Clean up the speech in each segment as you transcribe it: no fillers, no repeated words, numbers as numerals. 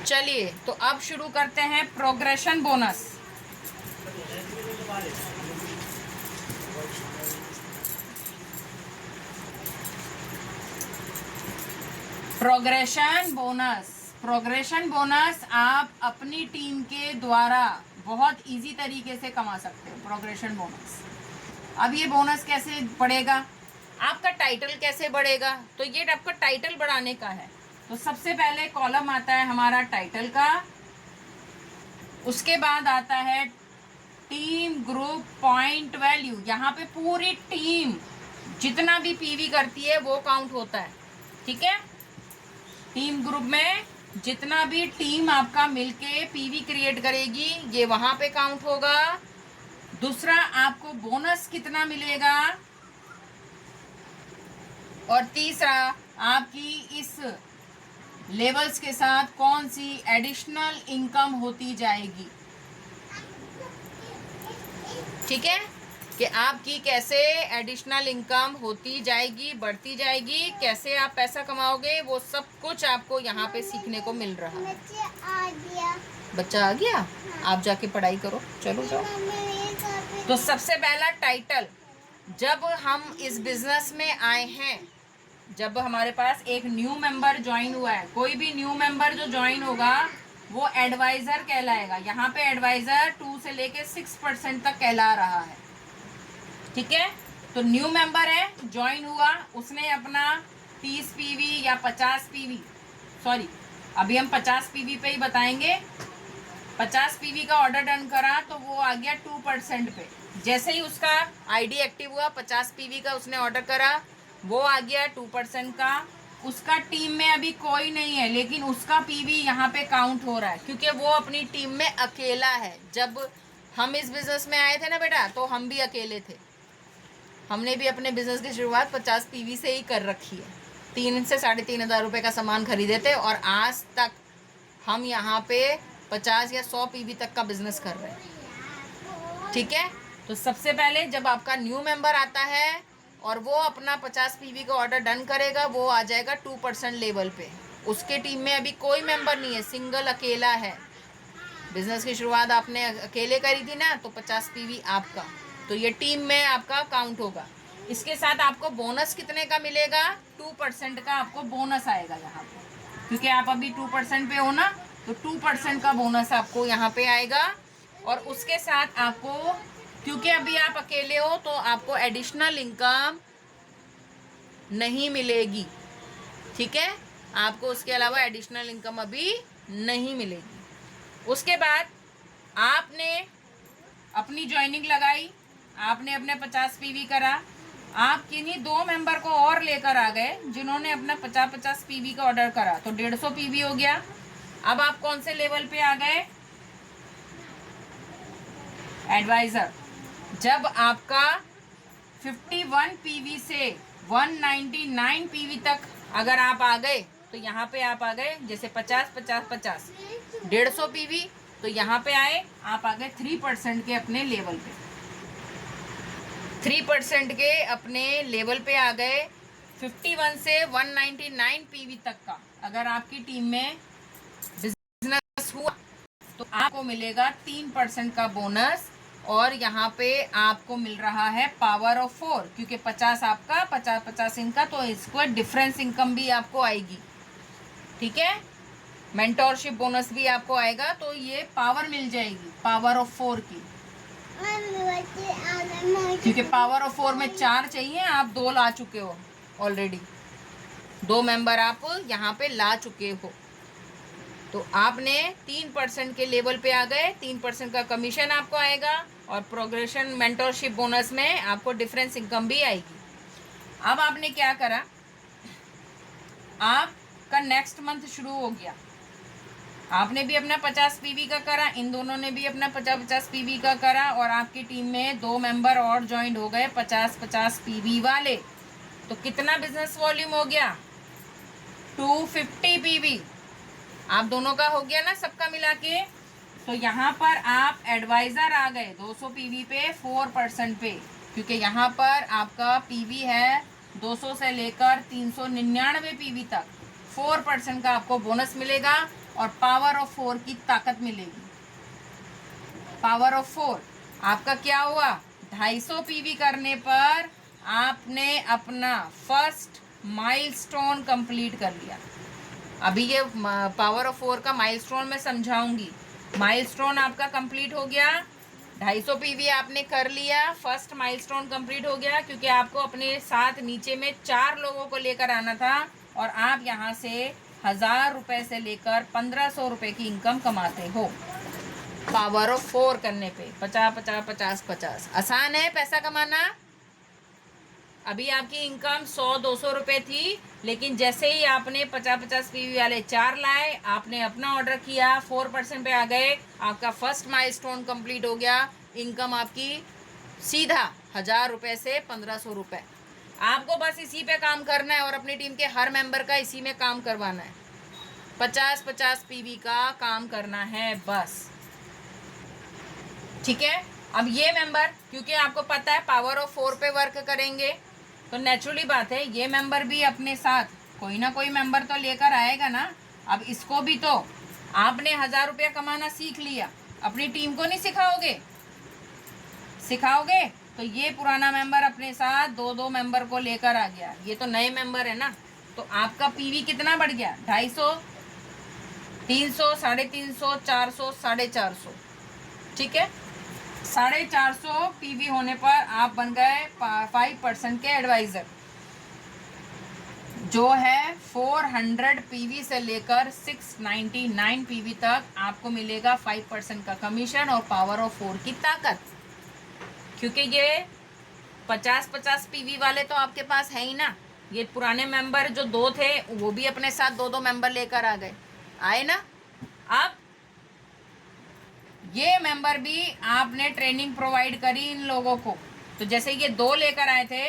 चलिए तो अब शुरू करते हैं प्रोग्रेशन बोनस। प्रोग्रेशन बोनस आप अपनी टीम के द्वारा बहुत इजी तरीके से कमा सकते हो। प्रोग्रेशन बोनस, अब ये बोनस कैसे बढ़ेगा, आपका टाइटल कैसे बढ़ेगा, तो ये आपका टाइटल बढ़ाने का है। तो सबसे पहले कॉलम आता है हमारा टाइटल का, उसके बाद आता है टीम ग्रुप पॉइंट वैल्यू। यहाँ पे पूरी टीम जितना भी पीवी करती है वो काउंट होता है, ठीक है। टीम ग्रुप में जितना भी टीम आपका मिलके पीवी क्रिएट करेगी ये वहां पे काउंट होगा। दूसरा, आपको बोनस कितना मिलेगा, और तीसरा, आपकी इस लेवल्स के साथ कौन सी एडिशनल इनकम होती जाएगी, ठीक है, कि आपकी कैसे एडिशनल इनकम होती जाएगी, बढ़ती जाएगी, कैसे आप पैसा कमाओगे, वो सब कुछ आपको यहाँ पे सीखने को मिल रहा है। बच्चा आ गया, आप जाके पढ़ाई करो, चलो जाओ। तो सबसे पहला टाइटल, जब हम इस बिजनेस में आए हैं, जब हमारे पास एक न्यू मेंबर ज्वाइन हुआ है, कोई भी न्यू मेंबर जो ज्वाइन होगा वो एडवाइजर कहलाएगा। यहाँ पे एडवाइजर 2 से लेके 6% तक कहला रहा है, ठीक है। तो न्यू मेंबर है, ज्वाइन हुआ, उसने अपना 30 पीवी या 50 पीवी, सॉरी अभी हम 50 पीवी पे ही बताएंगे, 50 पीवी का ऑर्डर डन करा तो वो आ गया 2% पे। जैसे ही उसका आईडी एक्टिव हुआ, 50 पीवी का उसने ऑर्डर करा, वो आ गया 2% का। उसका टीम में अभी कोई नहीं है, लेकिन उसका पीवी यहाँ पे काउंट हो रहा है क्योंकि वो अपनी टीम में अकेला है। जब हम इस बिजनेस में आए थे ना बेटा, तो हम भी अकेले थे। हमने भी अपने बिजनेस की शुरुआत 50 पीवी से ही कर रखी है। 3 से 3,500 रुपये का सामान खरीदे थे और आज तक हम यहाँ पे 50 या 100 पीवी तक का बिजनेस कर रहे हैं, ठीक है। तो सबसे पहले जब आपका न्यू मेंबर आता है और वो अपना 50 पीवी का ऑर्डर डन करेगा, वो आ जाएगा 2% लेवल पे। उसके टीम में अभी कोई मेंबर नहीं है, सिंगल अकेला है। बिजनेस की शुरुआत आपने अकेले करी थी ना, तो 50 पीवी आपका, तो ये टीम में आपका काउंट होगा। इसके साथ आपको बोनस कितने का मिलेगा, 2% का आपको बोनस आएगा यहाँ पे, क्योंकि आप अभी 2% पे हो ना, तो 2% का बोनस आपको यहाँ पे आएगा। और उसके साथ आपको, क्योंकि अभी आप अकेले हो, तो आपको एडिशनल इनकम नहीं मिलेगी, ठीक है। आपको उसके अलावा एडिशनल इनकम अभी नहीं मिलेगी। उसके बाद आपने अपनी ज्वाइनिंग लगाई, आपने अपने 50 पीवी करा, आप किन्हीं 2 मेंबर को और लेकर आ गए जिन्होंने अपना 50-50 पीवी का ऑर्डर करा, तो 150 पीवी हो गया। अब आप कौन से लेवल पे आ गए, एडवाइजर। जब आपका 51 पीवी से 199 पीवी तक अगर आप आ गए, तो यहाँ पे आप आ गए, जैसे 50-50-50 150 पीवी, तो यहाँ पे आए, आप आ गए 3% के अपने लेवल पे, 3% के अपने लेवल पे आ गए। 51 से 199 पीवी तक का अगर आपकी टीम में बिजनेस हुआ तो आपको मिलेगा 3% का बोनस, और यहाँ पे आपको मिल रहा है पावर ऑफ 4, क्योंकि 50 आपका, 50-50 इनका, तो इसको डिफरेंस इनकम भी आपको आएगी, ठीक है। मेंटोरशिप बोनस भी आपको आएगा, तो ये पावर मिल जाएगी पावर ऑफ 4 की, क्योंकि पावर ऑफ 4 में 4 चाहिए, आप 2 ला चुके हो ऑलरेडी, 2 मेंबर आप यहाँ पे ला चुके हो, तो आपने 3% के लेवल पे आ गए, 3% का कमीशन आपको आएगा, और प्रोग्रेशन मेंटोरशिप बोनस में आपको डिफरेंस इनकम भी आएगी। अब आपने क्या करा, आपका नेक्स्ट मंथ शुरू हो गया, आपने भी अपना 50 पीवी का करा, इन दोनों ने भी अपना 50-50 पीवी का करा, और आपकी टीम में 2 मेंबर और ज्वाइन हो गए 50-50 पीवी वाले, तो कितना बिजनेस वॉल्यूम हो गया, 250 पीवी आप दोनों का हो गया ना, सबका मिला के। तो यहाँ पर आप एडवाइजर आ गए 200 पीवी पे 4% पे, क्योंकि यहाँ पर आपका पीवी है 200 से लेकर 399 पीवी तक, 4% का आपको बोनस मिलेगा। और पावर ऑफ 4 की ताकत मिलेगी। पावर ऑफ 4 आपका क्या हुआ, 250 पीवी करने पर आपने अपना फर्स्ट माइलस्टोन कंप्लीट कर लिया। अभी ये पावर ऑफ 4 का माइलस्टोन मैं समझाऊंगी। माइलस्टोन आपका कंप्लीट हो गया, 250 पीवी आपने कर लिया, फर्स्ट माइलस्टोन कंप्लीट हो गया, क्योंकि आपको अपने साथ नीचे में 4 लोगों को लेकर आना था और आप यहाँ से 1000 रुपये से लेकर 1500 रुपये की इनकम कमाते हो पावर ऑफ 4 करने पे। 50 50 50 50 आसान है पैसा कमाना। अभी आपकी इनकम 100-200 रुपये थी, लेकिन जैसे ही आपने 50-50 पीवी वाले 4 लाए, आपने अपना ऑर्डर किया, 4% पे आ गए, आपका फर्स्ट माइलस्टोन कंप्लीट हो गया, इनकम आपकी सीधा 1000 रुपये से 1500 रुपये। आपको बस इसी पे काम करना है और अपनी टीम के हर मेंबर का इसी में काम करवाना है। 50-50 पीवी का काम करना है बस, ठीक है। अब ये मेंबर, क्योंकि आपको पता है पावर ऑफ 4 पे वर्क करेंगे, तो नेचुरली बात है ये मेंबर भी अपने साथ कोई ना कोई मेंबर तो लेकर आएगा ना। अब इसको भी तो आपने 1000 रुपया कमाना सीख लिया, अपनी टीम को नहीं सिखाओगे? सिखाओगे तो ये पुराना मेंबर अपने साथ 2-2 मेंबर को लेकर आ गया, ये तो नए मेंबर है ना। तो आपका पीवी कितना बढ़ गया, 250, 300, 350, 400, 450, ठीक है। 450 पीवी होने पर आप बन गए 5% के एडवाइजर, जो है 400 पीवी से लेकर 699 पीवी तक आपको मिलेगा 5% का कमीशन और पावर ऑफ 4 की ताकत। क्योंकि ये 50-50 पीवी वाले तो आपके पास है ही ना। ये पुराने मेंबर जो 2 थे वो भी अपने साथ 2-2 मेंबर लेकर आ गए, आए ना। अब ये मेंबर भी आपने ट्रेनिंग प्रोवाइड करी इन लोगों को, तो जैसे ये 2 लेकर आए थे,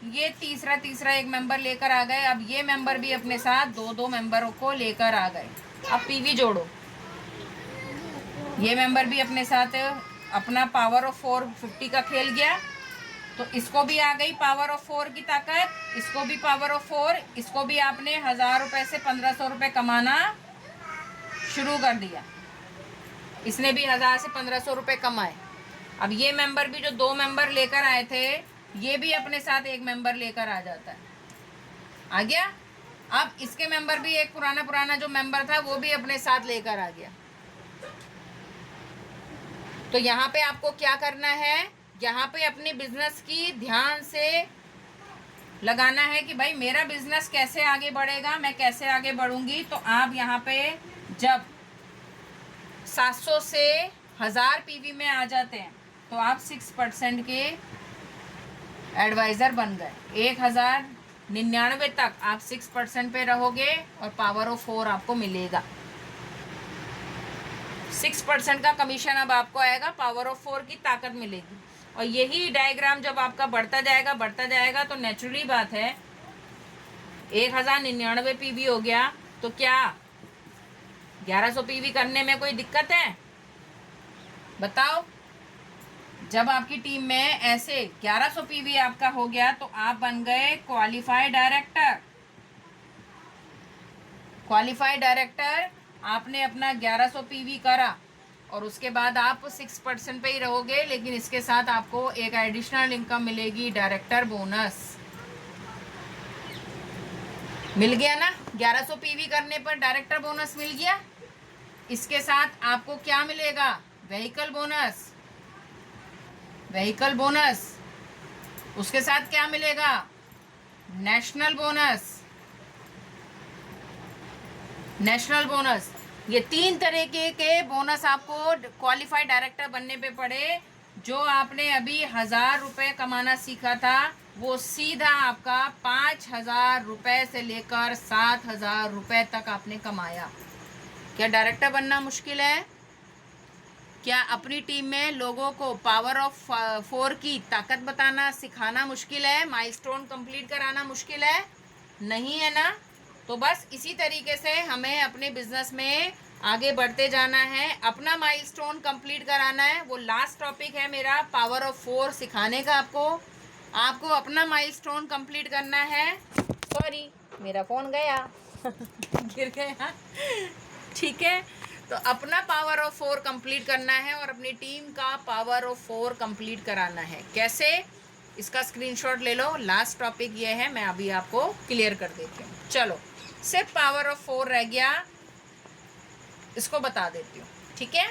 ये तीसरा एक मेंबर लेकर आ गए। अब ये मेंबर भी अपने साथ 2-2 मेंबरों को लेकर आ गए। अब पीवी जोड़ो, ये मेंबर भी अपने साथ अपना पावर ऑफ 450 का खेल गया, तो इसको भी आ गई पावर ऑफ 4 की ताकत, इसको भी पावर ऑफ 4, इसको भी आपने 1000 रुपये से 1500 रुपये कमाना शुरू कर दिया। इसने भी 1000 से 1500 रुपये कमाए। अब ये मेंबर भी जो 2 मेंबर लेकर आए थे, ये भी अपने साथ 1 मेंबर लेकर आ जाता है, आ गया। अब इसके मेंबर भी एक पुराना जो मेंबर था वो भी अपने साथ लेकर आ गया। तो यहाँ पे आपको क्या करना है, यहाँ पे अपने बिजनेस की ध्यान से लगाना है कि भाई मेरा बिजनेस कैसे आगे बढ़ेगा, मैं कैसे आगे बढ़ूंगी। तो आप यहाँ पे जब 700 से 1000 पीवी में आ जाते हैं तो आप 6% के एडवाइज़र बन गए। 1099 तक आप 6% पे रहोगे और पावर ऑफ 4 आपको मिलेगा। 6% का कमीशन अब आपको आएगा, पावर ऑफ 4 की ताकत मिलेगी। और यही डायग्राम जब आपका बढ़ता जाएगा तो नेचुरली बात है 1099 पीवी हो गया, तो क्या 1100 पीवी करने में कोई दिक्कत है? बताओ। जब आपकी टीम में ऐसे 1100 पीवी आपका हो गया तो आप बन गए क्वालिफाइड डायरेक्टर। क्वालिफाइड डायरेक्टर, आपने अपना 1100 पीवी करा और उसके बाद आप 6% पे ही रहोगे, लेकिन इसके साथ आपको एक एडिशनल इनकम मिलेगी, डायरेक्टर बोनस। मिल गया ना, 1100 पीवी करने पर डायरेक्टर बोनस मिल गया। इसके साथ आपको क्या मिलेगा, व्हीकल बोनस। व्हीकल बोनस, उसके साथ क्या मिलेगा, नेशनल बोनस। नेशनल बोनस, ये 3 तरीके के बोनस आपको क्वालिफाइड डायरेक्टर बनने पे पड़े। जो आपने अभी 1000 रुपये कमाना सीखा था वो सीधा आपका 5000 रुपये से लेकर 7000 रुपये तक आपने कमाया। क्या डायरेक्टर बनना मुश्किल है? क्या अपनी टीम में लोगों को पावर ऑफ 4 की ताकत बताना सिखाना मुश्किल है? माइलस्टोन कंप्लीट कराना मुश्किल है? नहीं है ना। तो बस इसी तरीके से हमें अपने बिजनेस में आगे बढ़ते जाना है, अपना माइलस्टोन कंप्लीट कराना है। वो लास्ट टॉपिक है मेरा, पावर ऑफ 4 सिखाने का। आपको अपना माइलस्टोन कंप्लीट करना है। सॉरी, मेरा फ़ोन गया गिर गया। ठीक है, तो अपना पावर ऑफ 4 कंप्लीट करना है और अपनी टीम का पावर ऑफ 4 कंप्लीट कराना है। कैसे, इसका स्क्रीनशॉट ले लो। लास्ट टॉपिक ये है, मैं अभी आपको क्लियर कर देती हूँ। चलो, सिर्फ पावर ऑफ 4 रह गया, इसको बता देती हूँ। ठीक है,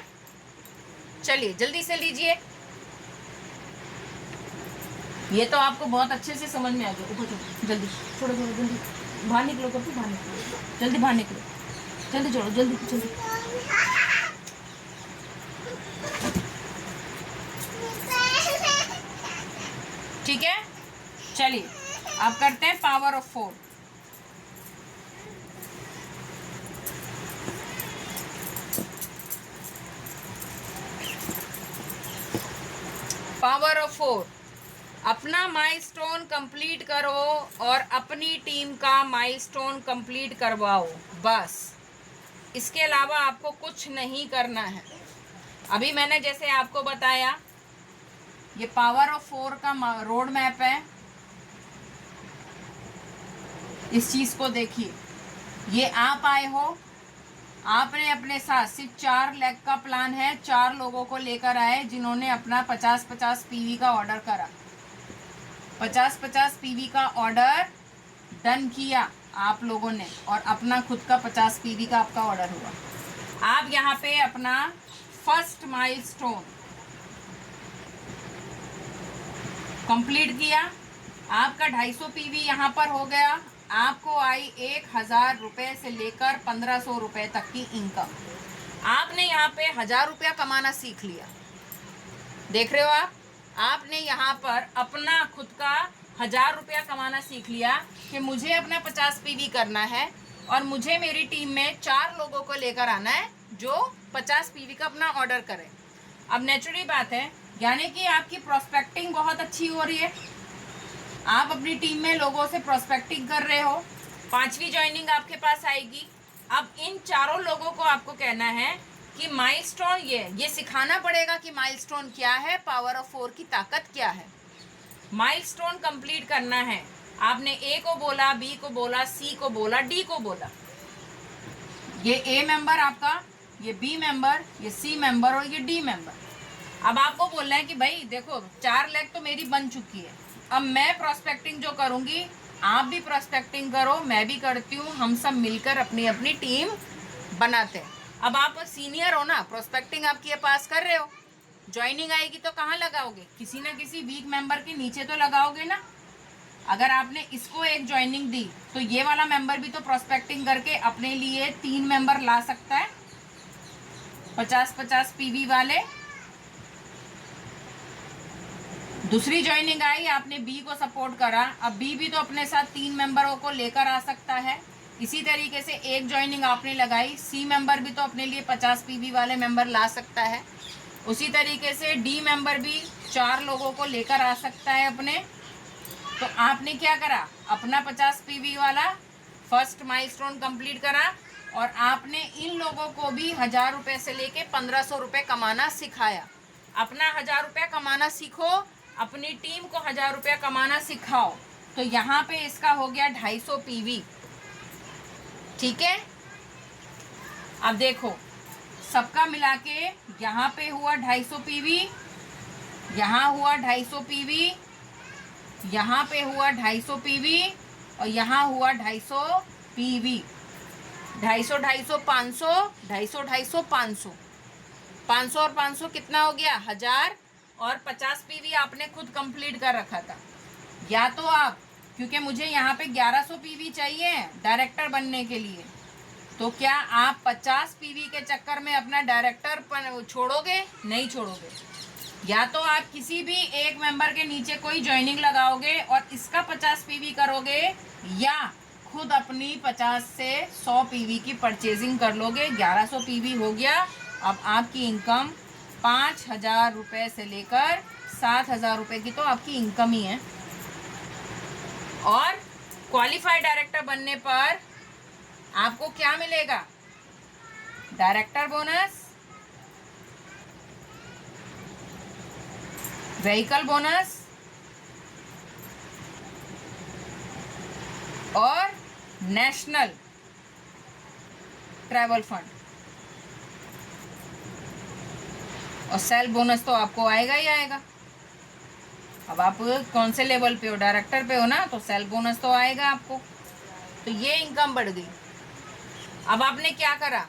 चलिए जल्दी से लीजिए। ये तो आपको बहुत अच्छे से समझ में आ गया। ऊपर छोड़ो, जल्दी छोड़ो, जल्दी बाहर निकलो, कभी बाहर निकलो, जल्दी बाहर निकलो, जल्दी छोड़ो, जल्दी जल्दी। ठीक है, चलिए अब करते हैं पावर ऑफ 4। पावर ऑफ 4, अपना माइलस्टोन कंप्लीट करो और अपनी टीम का माइलस्टोन कंप्लीट करवाओ, बस। इसके अलावा आपको कुछ नहीं करना है। अभी मैंने जैसे आपको बताया, ये पावर ऑफ 4 का रोड मैप है। इस चीज को देखिए, ये आप आए हो, आपने अपने साथ सिर्फ 4 लेग का प्लान है, 4 लोगों को लेकर आए जिन्होंने अपना 50-50 पीवी का ऑर्डर करा। 50-50 पीवी का ऑर्डर डन किया आप लोगों ने, और अपना खुद का 50 पीवी का आपका ऑर्डर हुआ। आप यहाँ पे अपना फर्स्ट माइलस्टोन कंप्लीट किया, आपका 250 पीवी यहाँ पर हो गया। आपको आई 1000 रुपये से लेकर 1500 रुपये तक की इनकम। आपने यहाँ पे 1000 रुपया कमाना सीख लिया। देख रहे हो आप, आपने यहाँ पर अपना खुद का 1000 रुपया कमाना सीख लिया कि मुझे अपना 50 पीवी करना है और मुझे मेरी टीम में 4 लोगों को लेकर आना है जो 50 पीवी का अपना ऑर्डर करें। अब नेचुरली बात है, यानी कि आपकी प्रोस्पेक्टिंग बहुत अच्छी हो रही है। आप अपनी टीम में लोगों से प्रोस्पेक्टिंग कर रहे हो, 5वीं ज्वाइनिंग आपके पास आएगी। अब इन 4 लोगों को आपको कहना है कि माइलस्टोन ये सिखाना पड़ेगा कि माइलस्टोन क्या है, पावर ऑफ 4 की ताकत क्या है। माइलस्टोन कंप्लीट करना है। आपने ए को बोला, बी को बोला, सी को बोला, डी को बोला। ये ए मेंबर आपका, ये बी मेंबर, ये सी मेंबर और ये डी मेंबर। अब आपको बोलना है कि भाई देखो, 4 लेग तो मेरी बन चुकी है, अब मैं प्रोस्पेक्टिंग जो करूंगी, आप भी प्रोस्पेक्टिंग करो, मैं भी करती हूँ, हम सब मिलकर अपनी अपनी टीम बनाते हैं। अब आप सीनियर हो ना, प्रोस्पेक्टिंग आपकी पास कर रहे हो, ज्वाइनिंग आएगी तो कहाँ लगाओगे, किसी ना किसी वीक मेंबर के नीचे तो लगाओगे ना। अगर आपने इसको एक ज्वाइनिंग दी तो ये वाला मेंबर भी तो प्रोस्पेक्टिंग करके अपने लिए 3 मेंबर ला सकता है, 50-50 पीवी वाले। दूसरी ज्वाइनिंग आई, आपने बी को सपोर्ट करा, अब बी भी तो अपने साथ 3 मेंबरों को लेकर आ सकता है। इसी तरीके से एक ज्वाइनिंग आपने लगाई, सी मेंबर भी तो अपने लिए 50 पीवी वाले मेंबर ला सकता है। उसी तरीके से डी मेंबर भी 4 लोगों को लेकर आ सकता है अपने। तो आपने क्या करा, अपना 50 पीवी वाला फर्स्ट माइलस्टोन कंप्लीट करा और आपने इन लोगों को भी 1000 रुपये से लेके 1500 रुपये कमाना सिखाया। अपना 1000 रुपया कमाना सीखो, अपनी टीम को 1000 रुपया कमाना सिखाओ। तो यहाँ पे इसका हो गया 250 पीवी। ठीक है, अब देखो सबका मिला के यहाँ पे हुआ 250 पीवी, यहाँ हुआ 250 पीवी, यहाँ पे हुआ 250 पीवी और यहाँ हुआ 250 पीवी। 250 250 500, 250 250 500, 500 और 500 कितना हो गया, 1000। और 50 पीवी आपने खुद कंप्लीट कर रखा था। या तो आप, क्योंकि मुझे यहाँ पे 1100 पीवी चाहिए डायरेक्टर बनने के लिए, तो क्या आप 50 पीवी के चक्कर में अपना डायरेक्टर छोड़ोगे? नहीं छोड़ोगे। या तो आप किसी भी एक मेंबर के नीचे कोई ज्वाइनिंग लगाओगे और इसका 50 पीवी करोगे, या खुद अपनी 50 से 100 पीवी की परचेजिंग कर लोगे। 1100 पीवी हो गया। अब आपकी इनकम 5000 रुपये से लेकर 7000 रुपये की तो आपकी इनकम ही है। और क्वालिफाइड डायरेक्टर बनने पर आपको क्या मिलेगा, डायरेक्टर बोनस, व्हीकल बोनस और नेशनल ट्रैवल फंड। और सेल्फ बोनस तो आपको आएगा ही आएगा। अब आप कौन से लेवल पे हो, डायरेक्टर पे हो ना, तो सेल्फ बोनस तो आएगा आपको। तो ये इनकम बढ़ गई। अब आपने क्या करा,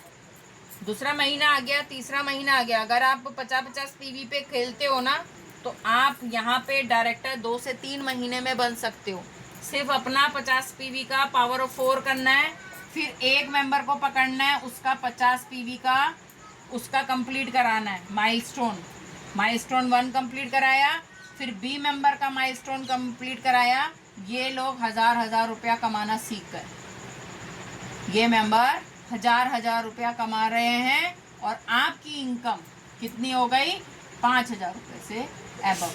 दूसरा महीना आ गया, तीसरा महीना आ गया, अगर आप 50-50 पीवी पे खेलते हो ना, तो आप यहाँ पे डायरेक्टर 2 से 3 महीने में बन सकते हो। सिर्फ अपना 50 पीवी का पावर ऑफ 4 करना है, फिर एक मेंबर को पकड़ना है, उसका 50 पीवी का उसका कंप्लीट कराना है माइलस्टोन 1 कंप्लीट कराया, फिर बी मेंबर का माइलस्टोन कंप्लीट कराया। ये लोग 1000 रुपया कमाना सीख गए। ये मेंबर 1000 रुपया कमा रहे हैं और आपकी इनकम कितनी हो गई, 5000 रुपये से एबव।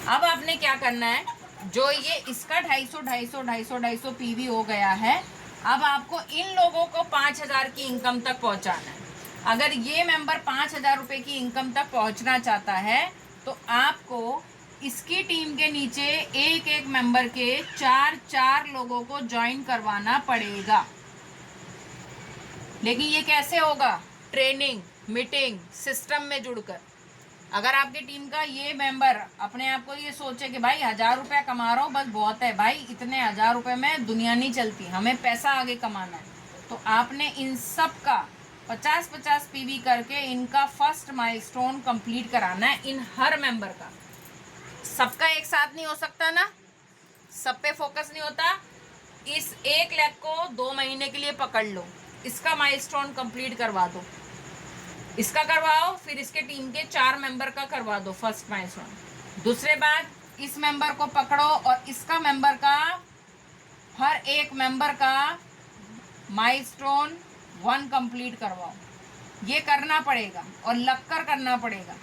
अब आपने क्या करना है, जो ये इसका 250 पीवी हो गया है, अब आपको इन लोगों को 5000 की इनकम तक पहुंचाना है। अगर ये मेंबर 5000 रुपये की इनकम तक पहुंचना चाहता है तो आपको इसकी टीम के नीचे एक एक मेंबर के 4 लोगों को ज्वाइन करवाना पड़ेगा। लेकिन ये कैसे होगा, ट्रेनिंग, मीटिंग, सिस्टम में जुड़कर। अगर आपकी टीम का ये मेंबर अपने आप को ये सोचे कि भाई 1000 रुपया कमा रहा हूँ बस बहुत है, भाई इतने 1000 रुपये में दुनिया नहीं चलती, हमें पैसा आगे कमाना है, तो आपने इन सब का 50-50 पीवी करके इनका फर्स्ट माइलस्टोन कंप्लीट कराना है। इन हर मेंबर का, सबका एक साथ नहीं हो सकता ना, सब पे फोकस नहीं होता। इस 1 लाख को 2 महीने के लिए पकड़ लो, इसका माइलस्टोन कंप्लीट करवा दो, इसका करवाओ, फिर इसके टीम के 4 मेंबर का करवा दो फर्स्ट माइलस्टोन। दूसरे बाद इस मेंबर को पकड़ो और इसका मेंबर का, हर एक मेंबर का माइलस्टोन 1 कंप्लीट करवाओ। ये करना पड़ेगा और लगकर करना पड़ेगा,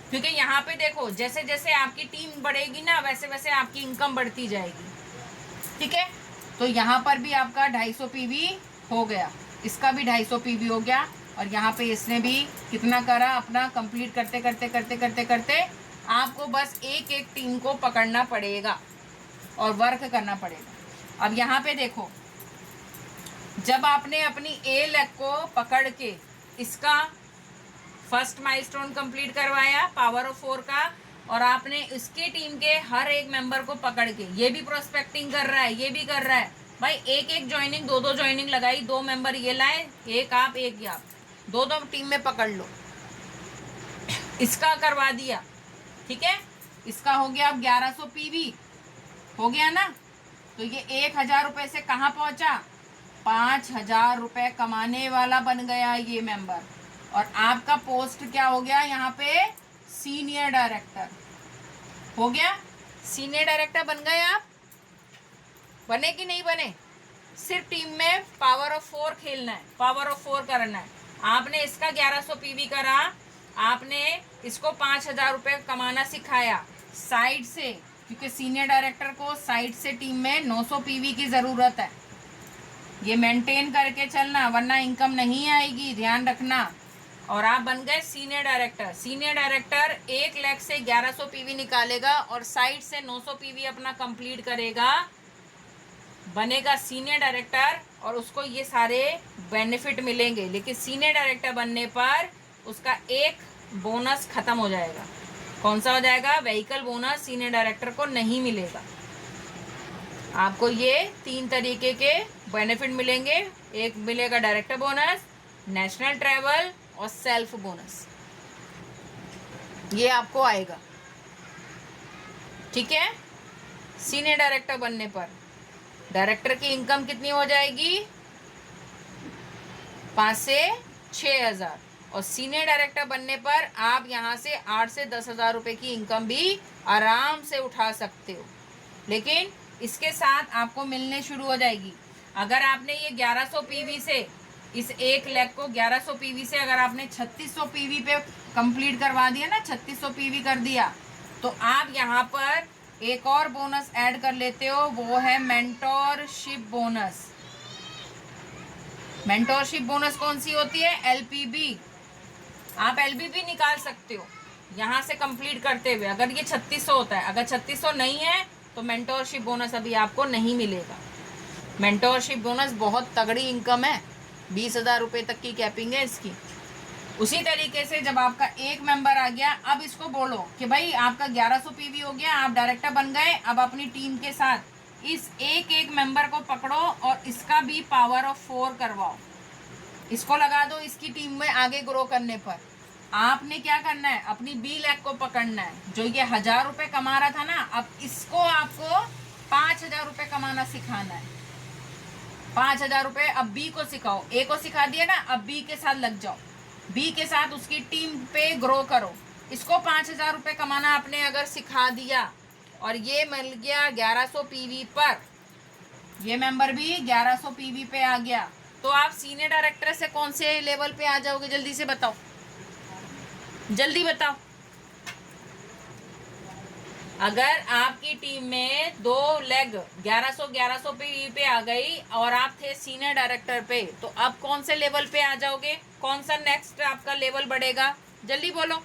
क्योंकि यहाँ पे देखो जैसे जैसे आपकी टीम बढ़ेगी ना, वैसे वैसे आपकी इनकम बढ़ती जाएगी। ठीक है, तो यहाँ पर भी आपका 250 पीवी हो गया, इसका भी 250 पीवी हो गया, और यहाँ पे इसने भी कितना करा, अपना कंप्लीट करते करते करते करते करते आपको बस एक एक टीम को पकड़ना पड़ेगा और वर्क करना पड़ेगा। अब यहाँ पे देखो, जब आपने अपनी ए लेग को पकड़ के इसका फर्स्ट माइलस्टोन कंप्लीट करवाया पावर ऑफ 4 का, और आपने इसकी टीम के हर एक मेंबर को पकड़ के, ये भी प्रोस्पेक्टिंग कर रहा है, ये भी कर रहा है, भाई एक एक ज्वाइनिंग, 2 ज्वाइनिंग लगाई, 2 मेंबर ये लाए, एक आप एक आप, 2 टीम में पकड़ लो, इसका करवा दिया। ठीक है, इसका हो गया अब 1100 पीवी हो गया ना, तो ये 1000 रुपये से कहाँ पहुंचा, 5000 रुपये कमाने वाला बन गया ये मेंबर। और आपका पोस्ट क्या हो गया यहाँ पे, सीनियर डायरेक्टर हो गया। सीनियर डायरेक्टर बन गए आप, बने कि नहीं बने, सिर्फ टीम में पावर ऑफ 4 खेलना है, पावर ऑफ 4 करना है। आपने इसका 1100 पीवी करा, आपने इसको 5000 रुपये कमाना सिखाया साइड से, क्योंकि सीनियर डायरेक्टर को साइड से टीम में 900 पीवी की ज़रूरत है। ये मेंटेन करके चलना, वरना इनकम नहीं आएगी, ध्यान रखना। और आप बन गए senior director. Senior director 1 lakh से 1100 पीवी निकालेगा और साइड से 900 पीवी अपना कंप्लीट करेगा, बनेगा सीनियर डायरेक्टर, और उसको ये सारे बेनिफिट मिलेंगे। लेकिन सीनियर डायरेक्टर बनने पर उसका एक बोनस खत्म हो जाएगा। कौन सा हो जाएगा, व्हीकल बोनस सीनियर डायरेक्टर को नहीं मिलेगा। आपको ये 3 तरीके के बेनिफिट मिलेंगे, एक मिलेगा डायरेक्टर बोनस, नेशनल ट्रैवल और सेल्फ बोनस, ये आपको आएगा। ठीक है, सीनियर डायरेक्टर बनने पर डायरेक्टर की इनकम कितनी हो जाएगी, 5 से 6000, और सीनियर डायरेक्टर बनने पर आप यहाँ से 8 से 10,000 रुपये की इनकम भी आराम से उठा सकते हो। लेकिन इसके साथ आपको मिलने शुरू हो जाएगी। अगर आपने ये 1100 पीवी से, इस 1 लाख को 1100 पीवी से अगर आपने 3600 पीवी पे कंप्लीट करवा दिया ना, 3600 पीवी कर दिया, तो आप यहाँ पर एक और बोनस ऐड कर लेते हो, वो है मेंटोरशिप बोनस। मेंटोरशिप बोनस कौन सी होती है, एलपीबी। आप एलपीबी निकाल सकते हो यहाँ से कंप्लीट करते हुए, अगर ये 3600 होता है। अगर 3600 नहीं है तो मेंटोरशिप बोनस अभी आपको नहीं मिलेगा। मेंटोरशिप बोनस बहुत तगड़ी इनकम है, 20,000 रुपये तक की कैपिंग है इसकी। उसी तरीके से जब आपका एक मेंबर आ गया, अब इसको बोलो कि भाई आपका 1100 पीवी हो गया, आप डायरेक्टर बन गए। अब अपनी टीम के साथ इस एक एक मेंबर को पकड़ो और इसका भी पावर ऑफ 4 करवाओ, इसको लगा दो इसकी टीम में आगे ग्रो करने पर। आपने क्या करना है, अपनी बी लैग को पकड़ना है जो ये 1000 रुपए कमा रहा था ना, अब इसको आपको 5000 रुपए कमाना सिखाना है। 5000 रुपए अब बी को सिखाओ, ए को सिखा दिया ना, अब बी के साथ लग जाओ, बी के साथ उसकी टीम पे ग्रो करो। इसको 5000 रुपए कमाना आपने अगर सिखा दिया और ये मिल गया 1100 पीवी पर, ये मेंबर भी 1100 पीवी पे आ गया, तो आप सीनियर डायरेक्टर से कौन से लेवल पे आ जाओगे? जल्दी से बताओ, जल्दी बताओ। अगर आपकी टीम में 2 लेग 1100 पीवी पे आ गई और आप थे सीनियर डायरेक्टर पे, तो अब कौन से लेवल पे आ जाओगे? कौन सा नेक्स्ट आपका लेवल बढ़ेगा? जल्दी बोलो,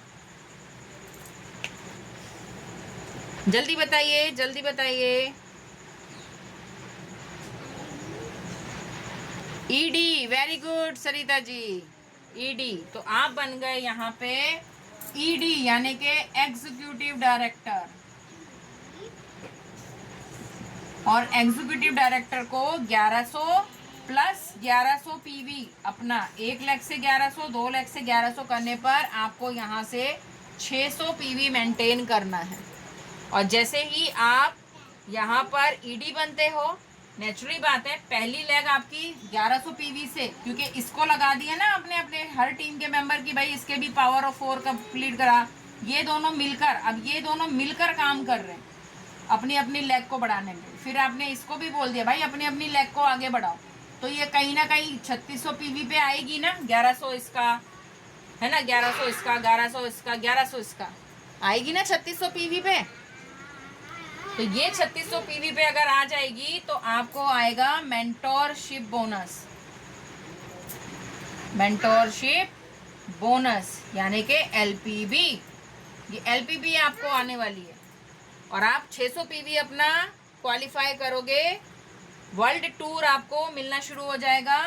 जल्दी बताइए, जल्दी बताइए। ED, very good Sarita ji, ED. तो आप बन गए यहाँ पे ईडी यानी कि एग्जीक्यूटिव डायरेक्टर। और एग्जीक्यूटिव डायरेक्टर को 1100 प्लस 1100 पीवी अपना 1 लाख से 1100, 2 लाख से 1100 करने पर आपको यहाँ से 600 पीवी मेंटेन करना है। और जैसे ही आप यहाँ पर ईडी बनते हो, नेचुरली बात है पहली लेग आपकी 1100 पीवी से, क्योंकि इसको लगा दिया ना अपने अपने हर टीम के मेंबर की, भाई इसके भी पावर ऑफ 4 कंप्लीट करा। ये दोनों मिलकर, अब ये दोनों मिलकर काम कर रहे हैं अपनी अपनी लेग को बढ़ाने में। फिर आपने इसको भी बोल दिया भाई अपनी अपनी लेग को आगे बढ़ाओ, तो ये कहीं ना कहीं 3600 पीवी पे आएगी ना। 1100 इसका है ना, 1100 इसका, 1100 इसका, 1100 इसका, आएगी ना 3600 पीवी पे। तो ये 3600 पीवी पे अगर आ जाएगी तो आपको आएगा मेंटोरशिप बोनस, मेंटोरशिप बोनस यानी कि एलपीबी। ये एलपीबी आपको आने वाली है और आप 600 पीवी अपना क्वालिफाई करोगे। वर्ल्ड टूर आपको मिलना शुरू हो जाएगा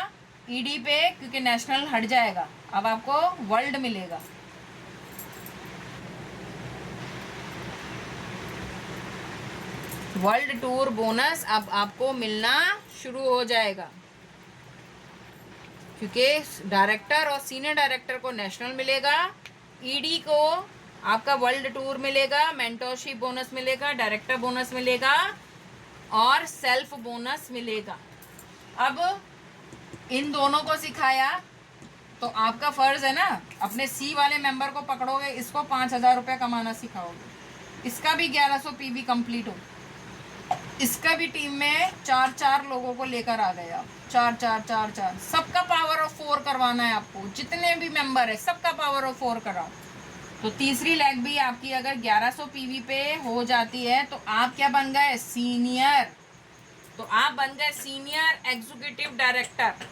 ईडी पे, क्योंकि नेशनल हट जाएगा, अब आपको वर्ल्ड मिलेगा। वर्ल्ड टूर बोनस अब आपको मिलना शुरू हो जाएगा, क्योंकि डायरेक्टर और सीनियर डायरेक्टर को नेशनल मिलेगा, ईडी को आपका वर्ल्ड टूर मिलेगा, मेंटोरशिप बोनस मिलेगा, डायरेक्टर बोनस मिलेगा और सेल्फ बोनस मिलेगा। अब इन दोनों को सिखाया तो आपका फर्ज है ना, अपने सी वाले मेंबर को पकड़ोगे, इसको 5000 रुपये कमाना सिखाओगे, इसका भी 1100 पीवी कंप्लीट हो, इसका भी टीम में 4 लोगों को लेकर आ गए आप, 4 सबका पावर ऑफ 4 करवाना है आपको। जितने भी मेंबर है सबका पावर ऑफ 4 कराओ। तो तीसरी लेग भी आपकी अगर 1100 पीवी पे हो जाती है तो आप क्या बन गए? सीनियर। तो आप बन गए सीनियर एग्जीक्यूटिव डायरेक्टर।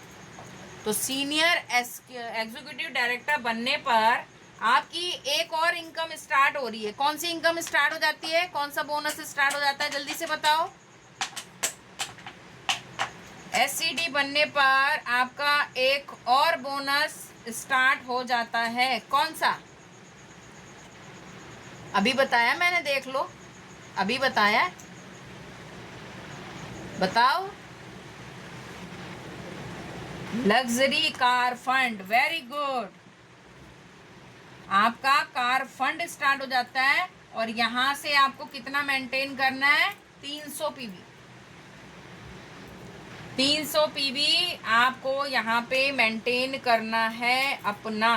तो सीनियर एग्जीक्यूटिव डायरेक्टर बनने पर आपकी एक और इनकम स्टार्ट हो रही है। कौन सी इनकम स्टार्ट हो जाती है? कौन सा बोनस स्टार्ट हो जाता है? जल्दी से बताओ। एससीडी बनने पर आपका एक और बोनस स्टार्ट हो जाता है। कौन सा? अभी बताया मैंने, देख लो, अभी बताया, बताओ। Luxury car fund, very good. आपका कार फंड स्टार्ट हो जाता है और यहां से आपको कितना मेंटेन करना है? 300 पीवी। 300 पीवी आपको यहाँ पे मेंटेन करना है अपना।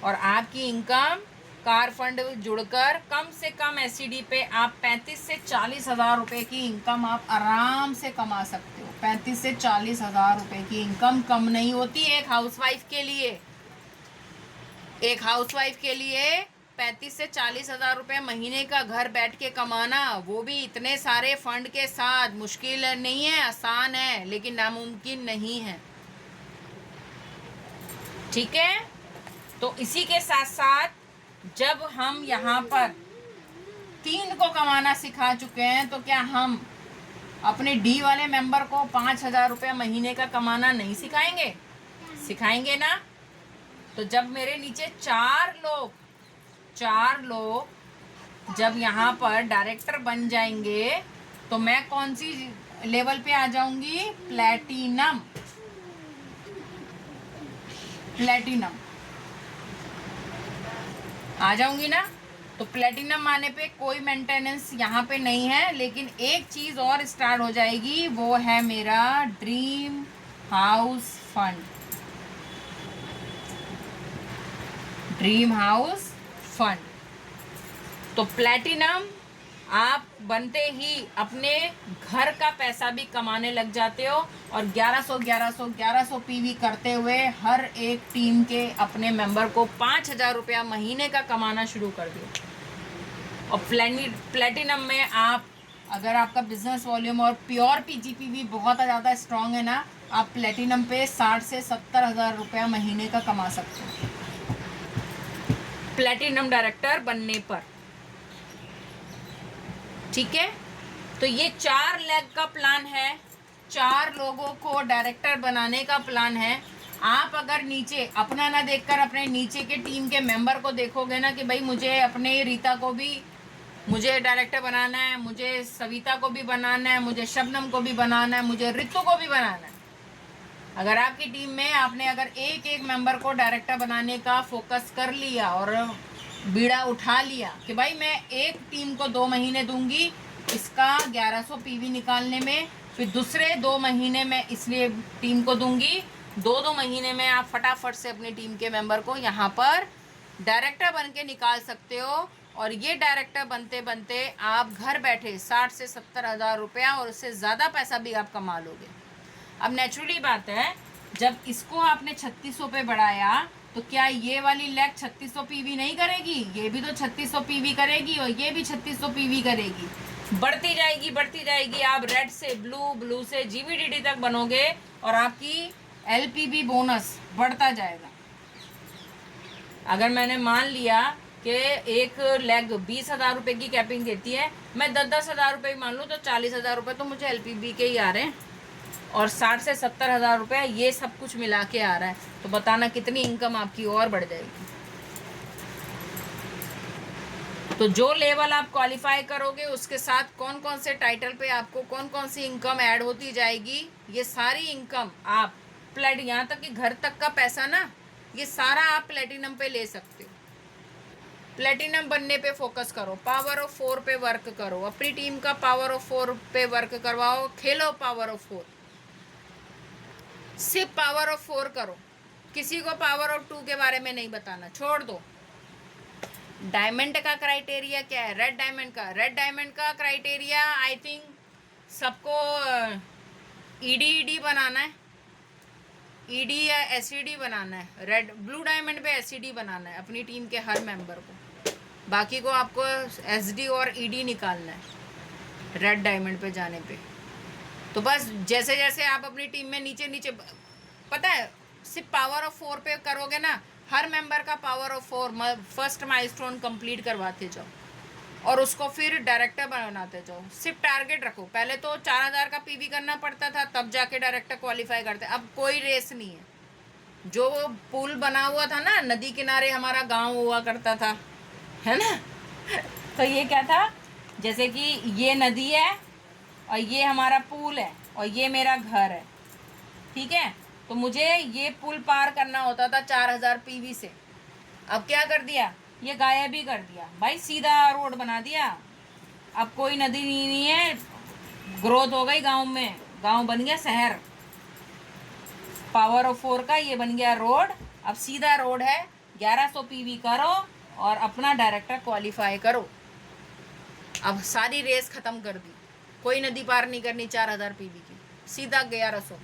और आपकी इनकम कार फंड जुड़कर कम से कम एससीडी पे आप 35 से 40 हजार रुपए की इनकम आप आराम से कमा सकते हो। 35 से 40 हजार रुपए की इनकम कम नहीं होती एक हाउसवाइफ के लिए। एक हाउसवाइफ के लिए 35 से 40 हजार रुपये महीने का घर बैठ के कमाना, वो भी इतने सारे फंड के साथ, मुश्किल नहीं है, आसान है, लेकिन नामुमकिन नहीं है। ठीक है, तो इसी के साथ साथ जब हम यहाँ पर 3 को कमाना सिखा चुके हैं, तो क्या हम अपने डी वाले मेंबर को 5000 रुपये महीने का कमाना नहीं सिखाएंगे? सिखाएंगे ना। तो जब मेरे नीचे चार लोग जब यहाँ पर डायरेक्टर बन जाएंगे तो मैं कौन सी लेवल पे आ जाऊंगी? प्लेटिनम आ जाऊंगी ना। तो प्लेटिनम आने पे कोई मेंटेनेंस यहाँ पे नहीं है, लेकिन एक चीज और स्टार्ट हो जाएगी, वो है मेरा dream house fund. Dream house fund. तो प्लेटिनम आप बनते ही अपने घर का पैसा भी कमाने लग जाते हो और 1100 पीवी करते हुए हर एक टीम के अपने मेंबर को 5000 रुपया महीने का कमाना शुरू कर दो। और प्लेटिनम में आप, अगर आपका बिजनेस वॉल्यूम और प्योर पीजीपी भी बहुत ज़्यादा स्ट्रांग है ना, आप प्लेटिनम पे 60 से 70 हज़ार रुपया महीने का कमा सकते हो प्लेटिनम डायरेक्टर बनने पर। ठीक है, तो ये 4 लेग का प्लान है, 4 लोगों को डायरेक्टर बनाने का प्लान है। आप अगर नीचे अपना ना देखकर अपने नीचे के टीम के मेंबर को देखोगे ना कि भाई मुझे अपने रीता को भी मुझे डायरेक्टर बनाना है, मुझे सविता को भी बनाना है, मुझे शबनम को भी बनाना है, मुझे रितु को भी बनाना है। अगर आपकी टीम में आपने अगर एक एक मेंबर को डायरेक्टर बनाने का फोकस कर लिया और बीड़ा उठा लिया कि भाई मैं एक टीम को 2 महीने दूंगी इसका 1100 पीवी निकालने में, फिर दूसरे 2 महीने में इसलिए टीम को दूंगी, 2 महीने में आप फटाफट से अपनी टीम के मेंबर को यहाँ पर डायरेक्टर बन के निकाल सकते हो। और ये डायरेक्टर बनते बनते आप घर बैठे 60 से 70 हज़ार रुपया और उससे ज़्यादा पैसा भी आप कमा लोगे। अब नेचुरली बात है, जब इसको आपने 3600 पे बढ़ाया तो क्या ये वाली लेग 3600 पीवी नहीं करेगी? ये भी तो 3600 पीवी करेगी और ये भी 3600 पीवी करेगी। बढ़ती जाएगी। आप रेड से ब्लू, ब्लू से जीवीडीडी तक बनोगे और आपकी एलपीबी बोनस बढ़ता जाएगा। अगर मैंने मान लिया कि एक लेग 20,000 रुपये की कैपिंग देती है, मैं 10-10 हज़ार रुपये मान लूँ तो 40,000 रुपये तो मुझे एलपीबी के ही आ रहे हैं और 60 से 70 हज़ार रुपये ये सब कुछ मिला के आ रहा है। तो बताना कितनी इनकम आपकी और बढ़ जाएगी। तो जो लेवल आप क्वालिफाई करोगे उसके साथ कौन कौन से टाइटल पे आपको कौन कौन सी इनकम ऐड होती जाएगी, ये सारी इनकम आप यहाँ तक कि घर तक का पैसा ना, ये सारा आप प्लेटिनम पे ले सकते हो। प्लेटिनम बनने पे फोकस करो, पावर ऑफ 4 पे वर्क करो, अपनी टीम का पावर ऑफ 4 पे वर्क करवाओ, खेलो पावर ऑफ 4। सिर्फ पावर ऑफ 4 करो, किसी को पावर ऑफ 2 के बारे में नहीं बताना, छोड़ दो। डायमंड का क्राइटेरिया क्या है? रेड डायमंड का क्राइटेरिया आई थिंक सबको ईडी बनाना है, ईडी या एसईडी बनाना है। रेड ब्लू डायमंड पे एसईडी बनाना है अपनी टीम के हर मेंबर को, बाकी को आपको एसडी और ईडी निकालना है रेड डायमंड पे जाने पे। तो बस जैसे जैसे आप अपनी टीम में नीचे पता है, सिर्फ पावर ऑफ 4 पे करोगे ना, हर मेंबर का power of 4 first milestone complete करवाते जाओ और उसको फिर डायरेक्टर बनाते जाओ। सिर्फ टारगेट रखो। पहले तो 4000 का पीवी करना पड़ता था तब जाके डायरेक्टर क्वालिफाई करते, अब कोई रेस नहीं है। जो वो पुल बना हुआ था ना, नदी किनारे हमारा गांव हुआ करता था, है ना, तो ये क्या था, जैसे कि ये नदी है और ये हमारा पुल है और ये मेरा घर है, ठीक है, तो मुझे ये पुल पार करना होता था 4000 पीवी से। अब क्या कर दिया, ये गायब ही कर दिया भाई, सीधा रोड बना दिया। अब कोई नदी नहीं है, ग्रोथ हो गई गांव में, गांव बन गया शहर। पावर ऑफ 4 का ये बन गया रोड, अब सीधा रोड है। 1100 पीवी करो और अपना डायरेक्टर क्वालिफाई करो। अब सारी रेस खत्म कर दी, कोई नदी पार नहीं करनी 4000 पीवी की, सीधा 1100।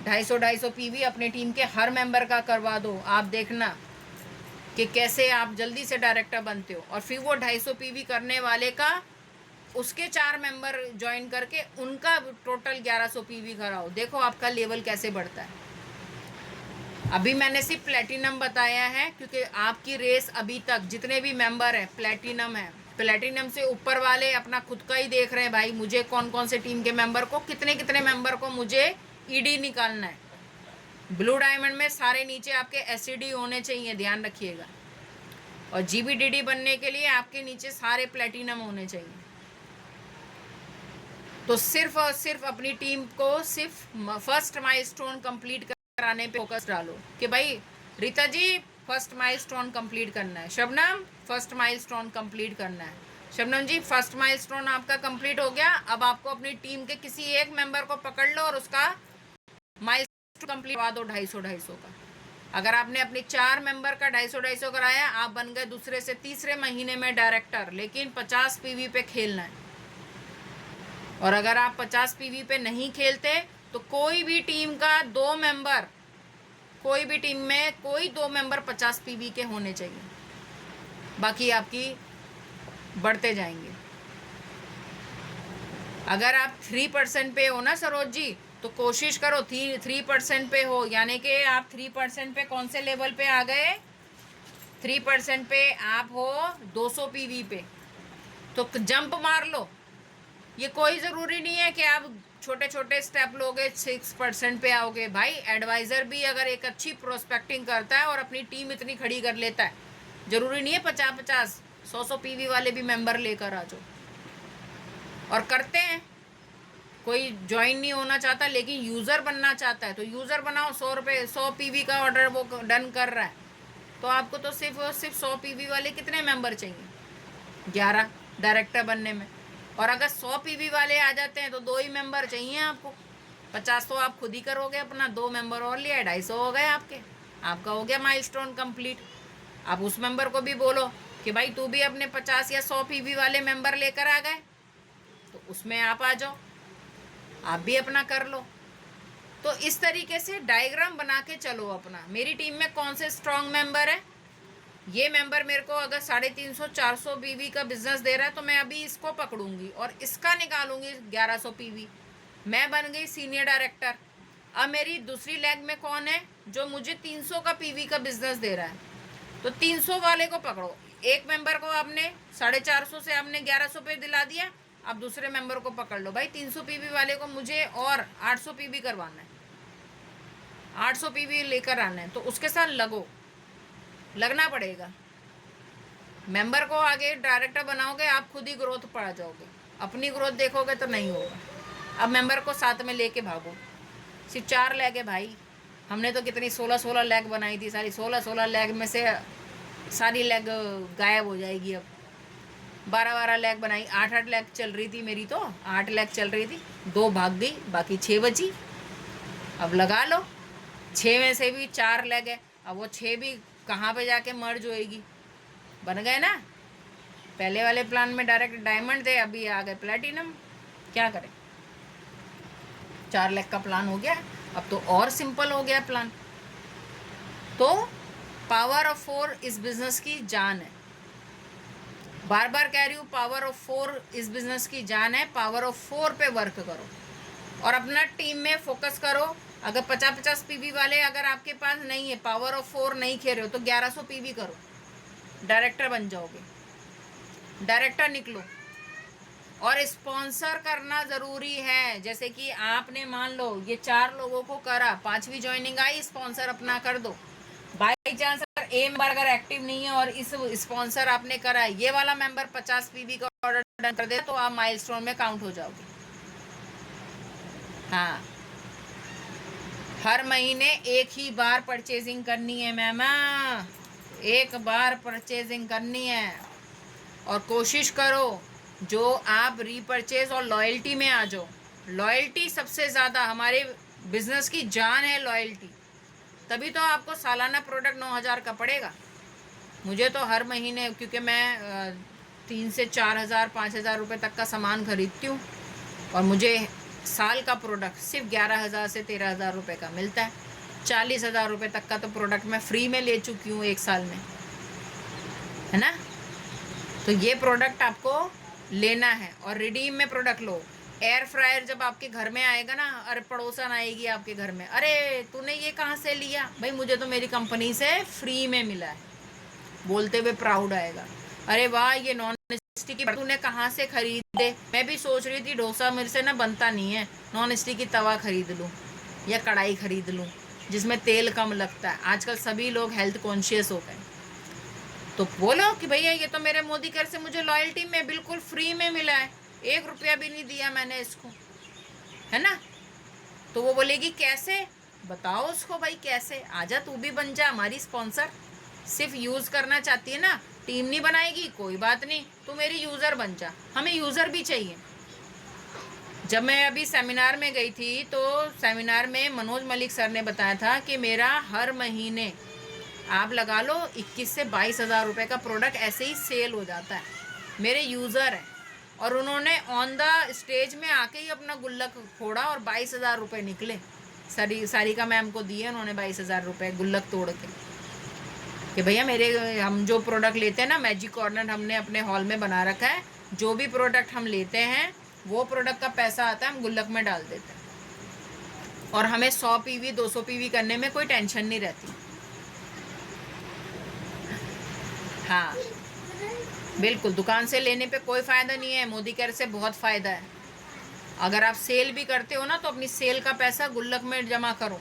250 पीवी अपने टीम के हर मेंबर का करवा दो। आप देखना कि कैसे आप जल्दी से डायरेक्टर बनते हो। और फिर वो 250 पीवी करने वाले का उसके 4 मेंबर ज्वाइन करके उनका टोटल 1100 पीवी कराओ। देखो आपका लेवल कैसे बढ़ता है। अभी मैंने सिर्फ प्लेटिनम बताया है क्योंकि आपकी रेस अभी तक जितने भी मेंबर हैं प्लेटिनम है। प्लेटिनम से ऊपर वाले अपना खुद का ही देख रहे हैं, भाई मुझे कौन कौन से टीम के मेंबर को, कितने कितने मेंबर को मुझे ईडी निकालना है। ब्लू डायमंड में सारे नीचे आपके एससीडी होने चाहिए, ध्यान रखिएगा। और जीबीडीडी बनने के लिए आपके नीचे सारे प्लेटिनम होने चाहिए। तो सिर्फ और सिर्फ अपनी टीम को सिर्फ फर्स्ट माइलस्टोन कंप्लीट कराने पे फोकस डालो कि भाई Rita ji first milestone complete करना है, शबनम फर्स्ट माइलस्टोन कंप्लीट करना है। शबनम जी फर्स्ट माइलस्टोन आपका कंप्लीट हो गया, अब आपको अपनी टीम के किसी एक मेंबर को पकड़ लो और उसका माइलस्टोन कंप्लीट करवा दो 250 का। अगर आपने अपनी 4 मेंबर का 250 कराया, आप बन गए दूसरे से तीसरे महीने में डायरेक्टर, लेकिन 50 पीवी पे खेलना है। और अगर आप 50 पीवी पे नहीं खेलते तो कोई भी टीम का 2 मेंबर, कोई भी टीम में कोई 2 मेंबर 50 पीवी के होने चाहिए, बाकी आपकी बढ़ते जाएंगे। अगर आप 3% पे हो ना सरोज जी, तो कोशिश करो 3% पे हो, यानी कि आप 3% पे कौन से लेवल पे आ गए, 3% पे आप हो 200 पीवी पे, तो जंप मार लो। ये कोई ज़रूरी नहीं है कि आप छोटे छोटे स्टेप लोगे 6% पे आओगे। भाई एडवाइज़र भी अगर एक अच्छी प्रोस्पेक्टिंग करता है और अपनी टीम इतनी खड़ी कर लेता है, ज़रूरी नहीं है 50-50 100 पीवी वाले भी मेंबर लेकर आ जाओ। और करते हैं, कोई ज्वाइन नहीं होना चाहता लेकिन यूज़र बनना चाहता है, तो यूज़र बनाओ। 100 पीवी का ऑर्डर वो डन कर रहा है, तो आपको तो सिर्फ 100 पीवी वाले कितने मेंबर चाहिए, 11 डायरेक्टर बनने में। और अगर 100 पीवी वाले आ जाते हैं तो 2 ही मेंबर चाहिए आपको। 50 तो आप खुद ही करोगे अपना, 2 मेंबर और लिया 250 हो गए आपके, आपका हो गया माइलस्टोन कंप्लीट। आप उस मेंबर को भी बोलो कि भाई तू भी अपने 50 या 100 पीवी वाले मेंबर लेकर आ गए, तो उसमें आप आ जाओ, आप भी अपना कर लो। तो इस तरीके से डायग्राम बना के चलो अपना। मेरी टीम में कौन से स्ट्रॉन्ग मेंबर है, ये मेंबर मेरे को अगर 350-400 पीवी का बिजनेस दे रहा है तो मैं अभी इसको पकड़ूंगी और इसका निकालूंगी 1100 पीवी, मैं बन गई सीनियर डायरेक्टर। अब मेरी दूसरी लेग में कौन है जो मुझे 300 का पीवी का बिजनेस दे रहा है, तो 300 वाले को पकड़ो। एक मेंबर को आपने 450 से आपने 1100 पे दिला दिया, अब दूसरे मेंबर को पकड़ लो। भाई 300 पीवी वाले को मुझे और 800 पीवी करवाना है, 800 पीवी लेकर आना है, तो उसके साथ लगना पड़ेगा। मेंबर को आगे डायरेक्टर बनाओगे, आप खुद ही ग्रोथ पा जाओगे, अपनी ग्रोथ देखोगे तो नहीं होगा। अब मेंबर को साथ में लेके भागो। सिर्फ 4 लेग है भाई, हमने तो कितनी 16 लेग बनाई थी, सारी 16 लेग में से सारी लेग गायब हो जाएगी। अब 12 लेग बनाई, 8 लेग चल रही थी मेरी, तो 8 लेग चल रही थी, 2 भाग गई, बाकी 6 बची। अब लगा लो 6 में से भी 4 लेग है, अब वो 6 भी कहाँ पे जाके मर्ज होएगी। बन गए ना, पहले वाले प्लान में डायरेक्ट डायमंड थे, अभी आ गए प्लेटिनम, क्या करें। 4 लाख का प्लान हो गया, अब तो और सिंपल हो गया प्लान। तो पावर ऑफ 4 इस बिजनेस की जान है, बार बार कह रही हूँ, पावर ऑफ 4 इस बिजनेस की जान है। पावर ऑफ 4 पे वर्क करो और अपना टीम में फोकस करो। अगर 50-50 पीवी वाले अगर आपके पास नहीं है, पावर ऑफ 4 नहीं खेल रहे हो, तो 1100 पीवी करो, डायरेक्टर बन जाओगे, डायरेक्टर निकलो। और स्पॉन्सर करना ज़रूरी है, जैसे कि आपने मान लो ये 4 लोगों को करा, 5वीं ज्वाइनिंग आई, स्पॉन्सर अपना कर दो। बाई चांस अगर ए मेंबर अगर एक्टिव नहीं है और इस स्पॉन्सर आपने करा, ये वाला मेंबर 50 पीवी का ऑर्डर डन कर दे, तो आप माइलस्टोन में काउंट हो जाओगे। हाँ, हर महीने एक ही बार परचेजिंग करनी है मैम, एक बार परचेजिंग करनी है। और कोशिश करो जो आप रीपरचेज और लॉयल्टी में आ जाओ। लॉयल्टी सबसे ज़्यादा हमारे बिजनेस की जान है, लॉयल्टी। तभी तो आपको सालाना प्रोडक्ट 9000 का पड़ेगा। मुझे तो हर महीने, क्योंकि मैं 3 से 4000 5000 रुपये तक का सामान खरीदती हूँ और मुझे साल का प्रोडक्ट सिर्फ 11000 से 13000 रुपये का मिलता है। 40000 रुपये तक का तो प्रोडक्ट मैं फ्री में ले चुकी हूँ 1 साल में, है ना। तो ये प्रोडक्ट आपको लेना है और रिडीम में प्रोडक्ट लो। एयर फ्रायर जब आपके घर में आएगा ना, अरे पड़ोसन आएगी आपके घर में, अरे तूने ये कहाँ से लिया, भाई मुझे तो मेरी कंपनी से फ्री में मिला है, बोलते हुए प्राउड आएगा। अरे वाह, ये नॉन स्टिक की तूने कहाँ से खरीदे, मैं भी सोच रही थी डोसा मेरे से ना बनता नहीं है, नॉन स्टिक की तवा खरीद लूँ या कढ़ाई खरीद लूँ, जिसमें तेल कम लगता है। आजकल सभी लोग हेल्थ कॉन्शियस हो गए। तो बोलो कि भैया ये तो मेरे मोदी केयर से मुझे लॉयल्टी में बिल्कुल फ्री में मिला है, 1 रुपया भी नहीं दिया मैंने इसको, है ना। तो वो बोलेगी कैसे, बताओ उसको भाई कैसे, आजा तू भी बन जा हमारी स्पॉन्सर। सिर्फ यूज करना चाहती है ना, टीम नहीं बनाएगी कोई बात नहीं, तू मेरी यूजर बन जा, हमें यूजर भी चाहिए। जब मैं अभी सेमिनार में गई थी तो सेमिनार में मनोज मलिक सर ने बताया था कि मेरा हर महीने आप लगा लो 21 से 22 हज़ार रुपये का प्रोडक्ट ऐसे ही सेल हो जाता है। मेरे यूज़र हैं और उन्होंने ऑन द स्टेज में आके ही अपना गुल्लक फोड़ा और 22 हज़ार रुपये निकले। सारिका मैम को दिए उन्होंने 22 हज़ार रुपये गुल्लक तोड़ के, कि भैया मेरे हम जो प्रोडक्ट लेते हैं ना, मैजिक कॉर्नर हमने अपने हॉल में बना रखा है, जो भी प्रोडक्ट हम लेते हैं वो प्रोडक्ट का पैसा आता है हम गुल्लक में डाल देते हैं और हमें 100 पीवी 200 पीवी करने में कोई टेंशन नहीं रहती। हाँ बिल्कुल, दुकान से लेने पे कोई फ़ायदा नहीं है, मोदी केयर से बहुत फ़ायदा है। अगर आप सेल भी करते हो ना तो अपनी सेल का पैसा गुल्लक में जमा करो,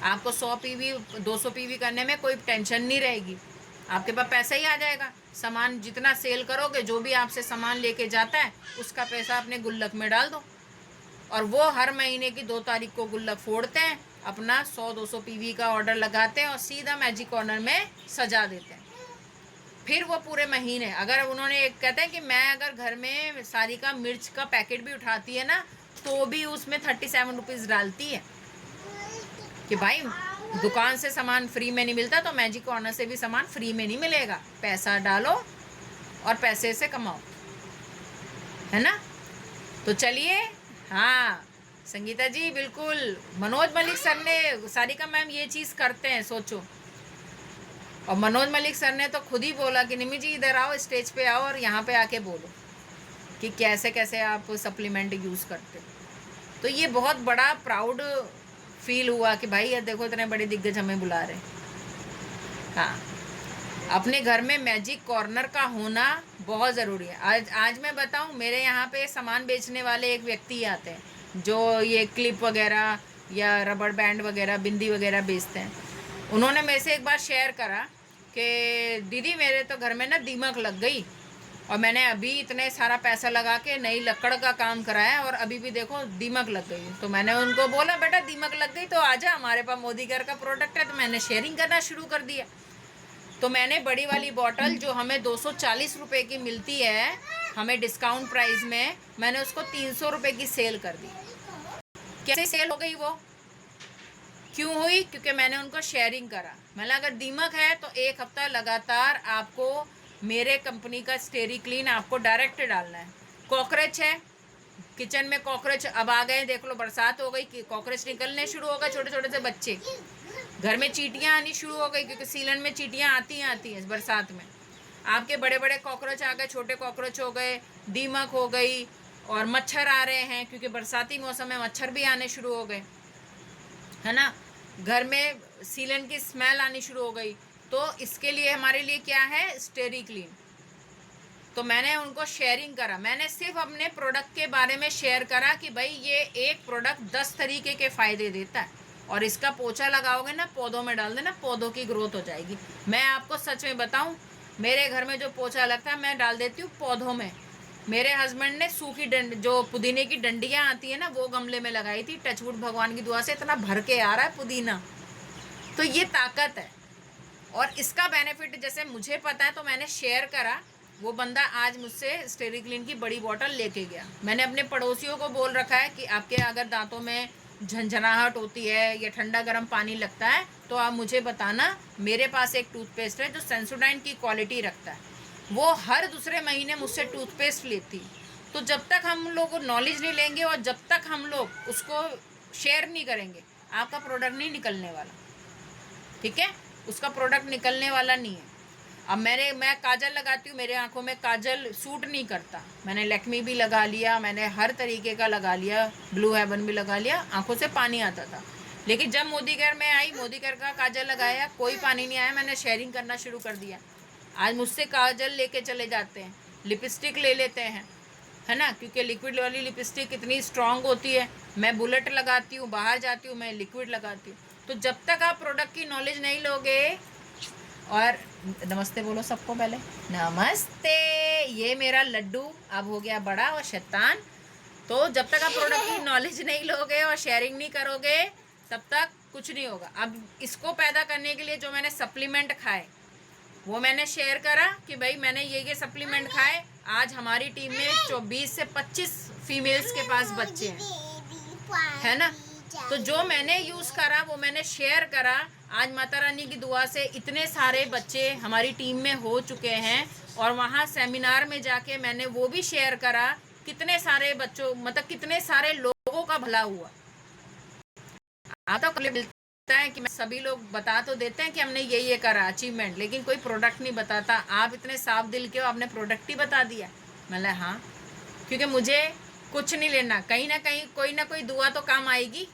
आपको 100 पीवी 200 पीवी करने में कोई टेंशन नहीं रहेगी, आपके पास पैसा ही आ जाएगा। सामान जितना सेल करोगे, जो भी आपसे सामान लेके जाता है उसका पैसा अपने गुल्लक में डाल दो और वो हर महीने की 2 तारीख को गुल्लक फोड़ते हैं, अपना 100-200 पीवी का ऑर्डर लगाते हैं और सीधा मैजिक कॉर्नर में सजा देते हैं। फिर वो पूरे महीने, अगर उन्होंने एक कहते हैं कि मैं अगर घर में सारिका मिर्च का पैकेट भी उठाती है ना तो भी उसमें 37 रुपीज़ डालती है कि भाई दुकान से सामान फ्री में नहीं मिलता तो मैजिक कॉर्नर से भी सामान फ्री में नहीं मिलेगा, पैसा डालो और पैसे से कमाओ, है ना। तो चलिए, हाँ संगीता जी बिल्कुल, मनोज मलिक सर ने, सारिका मैम ये चीज़ करते हैं, सोचो। और मनोज मलिक सर ने तो खुद ही बोला कि निमी जी इधर आओ, स्टेज पे आओ और यहाँ पे आके बोलो कि कैसे कैसे आप सप्लीमेंट यूज़ करते हो। तो ये बहुत बड़ा प्राउड फील हुआ कि भाई ये देखो इतने बड़े दिग्गज हमें बुला रहे। हाँ, अपने घर में मैजिक कॉर्नर का होना बहुत ज़रूरी है। आज मैं बताऊं, मेरे यहाँ पे सामान बेचने वाले एक व्यक्ति आते हैं जो ये क्लिप वगैरह या रबड़ बैंड वगैरह, बिंदी वगैरह बेचते हैं। उन्होंने मेरे से एक बार शेयर करा कि दीदी मेरे तो घर में ना दीमक लग गई और मैंने अभी इतने सारा पैसा लगा के नई लकड़ का काम कराया और अभी भी देखो दीमक लग गई। तो मैंने उनको बोला बेटा दीमक लग गई तो आजा, हमारे पास मोदी केयर का प्रोडक्ट है। तो मैंने शेयरिंग करना शुरू कर दिया। तो मैंने बड़ी वाली बॉटल जो हमें 240 रुपये की मिलती है, हमें डिस्काउंट प्राइस में, मैंने उसको 300 रुपये की सेल कर दी। कैसे सेल हो गई वो, क्यों हुई? क्योंकि मैंने उनको शेयरिंग करा। मतलब अगर दीमक है तो 1 हफ्ता लगातार आपको मेरे कंपनी का स्टेरी क्लीन आपको डायरेक्ट डालना है। कॉकरोच है किचन में, कॉकरोच अब आ गए, देख लो बरसात हो गई कि कॉकरोच निकलने शुरू हो गए, छोटे छोटे से बच्चे। घर में चींटियां आनी शुरू हो गई क्योंकि सीलन में चींटियां आती हैं बरसात में। आपके बड़े बड़े कॉकरोच आ गए, छोटे कॉकरोच हो गए, दीमक हो गई और मच्छर आ रहे हैं क्योंकि बरसाती मौसम में मच्छर भी आने शुरू हो गए, है ना। घर में सीलन की स्मेल आनी शुरू हो गई। तो इसके लिए हमारे लिए क्या है, स्टेरी क्लीन। तो मैंने उनको शेयरिंग करा, मैंने सिर्फ अपने प्रोडक्ट के बारे में शेयर करा कि भाई ये एक प्रोडक्ट 10 तरीके के फ़ायदे देता है और इसका पोछा लगाओगे ना, पौधों में डाल देना, पौधों की ग्रोथ हो जाएगी। मैं आपको सच में बताऊं, मेरे घर में जो पोछा लगता है मैं डाल देती हूँ पौधों में। मेरे हस्बैंड ने सूखी जो पुदीने की डंडियाँ आती है ना, वो गमले में लगाई थी। टचवुड भगवान की दुआ से इतना भर के आ रहा है पुदीना। तो ये ताकत है और इसका बेनिफिट जैसे मुझे पता है तो मैंने शेयर करा। वो बंदा आज मुझसे स्टेरी क्लीन की बड़ी बोतल लेके गया। मैंने अपने पड़ोसियों को बोल रखा है कि आपके अगर दांतों में झंझनाहट होती है या ठंडा गर्म पानी लगता है तो आप मुझे बताना। मेरे पास एक टूथपेस्ट है जो सेंसोडाइन की क्वालिटी रखता है, वो हर दूसरे महीने मुझसे टूथपेस्ट लेती। तो जब तक हम लोग नॉलेज नहीं लेंगे और जब तक हम लोग उसको शेयर नहीं करेंगे, आपका प्रोडक्ट नहीं निकलने वाला, ठीक है। उसका प्रोडक्ट निकलने वाला नहीं है। अब मैं काजल लगाती हूँ, मेरे आंखों में काजल सूट नहीं करता। मैंने लैक्मी भी लगा लिया, मैंने हर तरीके का लगा लिया, ब्लू हेवन भी लगा लिया, आंखों से पानी आता था। लेकिन जब मोदी केयर में आई, मोदी केयर का काजल लगाया, कोई पानी नहीं आया। मैंने शेयरिंग करना शुरू कर दिया। आज मुझसे काजल लेके चले जाते हैं, लिपस्टिक ले लेते हैं, है ना, क्योंकि लिक्विड वाली लिपस्टिक इतनी स्ट्रांग होती है। मैं बुलेट लगाती हूँ, बाहर जाती हूँ मैं लिक्विड लगाती हूँ। तो जब तक आप प्रोडक्ट की नॉलेज नहीं लोगे, और नमस्ते बोलो सबको पहले, नमस्ते। ये मेरा लड्डू अब हो गया बड़ा और शैतान। तो जब तक आप प्रोडक्ट की नॉलेज नहीं लोगे और शेयरिंग नहीं करोगे तब तक कुछ नहीं होगा। अब इसको पैदा करने के लिए जो मैंने सप्लीमेंट खाए वो मैंने शेयर करा कि भाई मैंने ये सप्लीमेंट खाए। आज हमारी टीम में 24 से 25 फीमेल्स के पास बच्चे हैं, है ना। तो जो मैंने यूज़ करा वो मैंने शेयर करा। आज माता रानी की दुआ से इतने सारे बच्चे हमारी टीम में हो चुके हैं, और वहाँ सेमिनार में जाके मैंने वो भी शेयर करा। कितने सारे बच्चों, मतलब कितने सारे लोगों का भला हुआ। आप तो मिलता है कि मैं सभी लोग बता तो देते हैं कि हमने ये करा अचीवमेंट, लेकिन कोई प्रोडक्ट नहीं बताता। आप इतने साफ दिल के हो, आपने प्रोडक्ट ही बता दिया। मतलब हाँ, क्योंकि मुझे कुछ नहीं लेना, कहीं ना कहीं कोई ना कोई दुआ तो काम आएगी।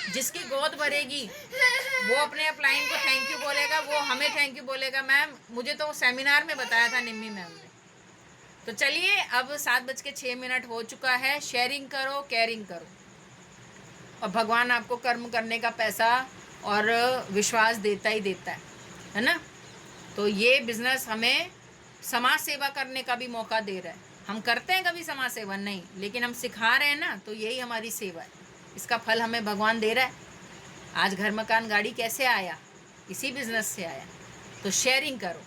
जिसकी गोद भरेगी वो अपने अपलाइन को थैंक यू बोलेगा, वो हमें थैंक यू बोलेगा। मैम मुझे तो सेमिनार में बताया था निम्मी मैम ने। तो चलिए, अब 7:06 हो चुका है। शेयरिंग करो, केयरिंग करो, और भगवान आपको कर्म करने का पैसा और विश्वास देता ही देता है ना। तो ये बिजनेस हमें समाज सेवा करने का भी मौका दे रहा है। हम करते हैं कभी समाज सेवा नहीं, लेकिन हम सिखा रहे हैं ना, तो यही हमारी सेवा है। इसका फल हमें भगवान दे रहा है। आज घर मकान गाड़ी कैसे आया? इसी बिजनेस से आया। तो शेयरिंग करो।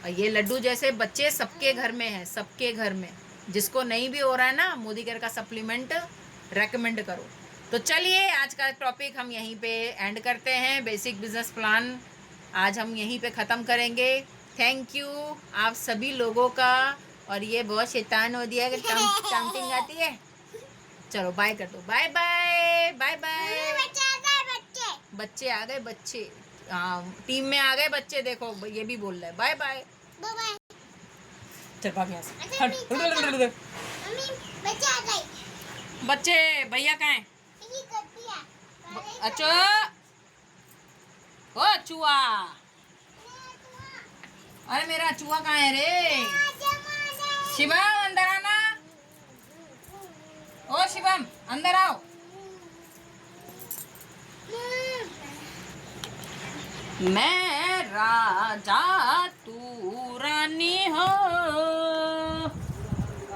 और ये लड्डू जैसे बच्चे सबके घर में है, सबके घर में। जिसको नहीं भी हो रहा है ना, मोदी केयर का सप्लीमेंट रेकमेंड करो। तो चलिए, आज का टॉपिक हम यहीं पे एंड करते हैं। बेसिक बिजनेस प्लान आज हम यहीं पे ख़त्म करेंगे। थैंक यू आप सभी लोगों का। और ये बहुत शैतान हो दिया कि काउंटिंग आती है। चलो बाय कर दो, बाय बाय बाय बाय। बच्चे आ गए, बच्चे टीम में आ गए बच्चे। देखो ये भी बोल रहा है बाय बाय बाय। चल भाग यहाँ से। बच्चे भैया कहाँ हैं? अच्छा ओ चूहा, अरे मेरा चूहा कहाँ है रे? शिवम अंदर आना। ओ शिवम अंदर आओ। मैं राजा तू रानी हो,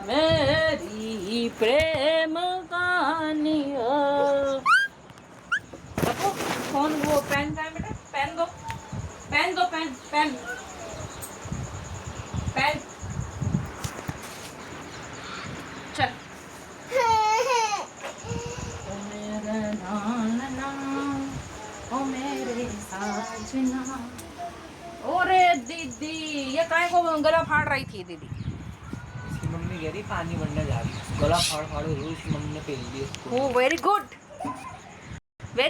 मेरी प्रेम कहानी हो। देखो फोन, वो पेन का है बेटा, पेन दो, पेन दो, पेन पेन पेन। चल ओ मेरे साजना। ओरे दीदी, ये काहे को गला फाड़ रही थी दीदी? इसकी मम्मी कह रही पानी भरने जा रही, गला फाड़ फाड़ उसकी मम्मी ने पेल दिया उसको। ओ वेरी गुड।